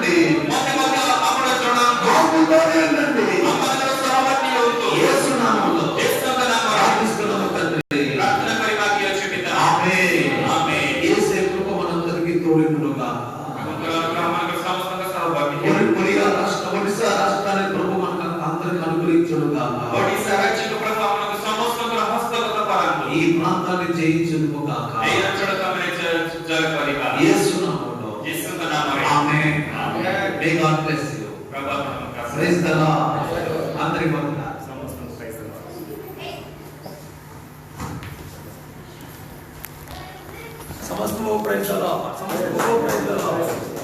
వెళ్ళండి. मध्य मध्य आपण जण బాగుంటూనే వెళ్ళండి. आपण सहभागी होतो యేసు నామములో యేసుଙ୍କ नामରେ ప్రార్థిస్తున్నాము తండ్రి. प्रार्थना କରିବା की ଅଛି पिता ఆమేన్. आमेन యేసు కృప మనందరికీ తోడుగా. మనకు సమస్తంగా సహభాగి ఒడిశా రాష్ట్రాన్ని ప్రభు మనకు అందరికి అనుగ్రహించుడుగా. ओडिसा राज्यको प्रभु आपनको समस्तको हस्तगत कराନ୍ତୁ ఈ ప్రాంతాన్ని జయించుడుగా. এই অঞ্চলকে আমরা জয় করিবা యేసు నామములో. యేసుଙ୍କ नामରେ ఆమేన్. आमेन మే గాడ్ బ్లెస్ యు. ప్రభు మనకు ప్రైజ్ ది లార్డ్. అందరికి వందనాలు. समस्त प्राइस సమస్తము ప్రైజ్ ది లార్డ్. సమస్తము ప్రైజ్ ది లార్డ్.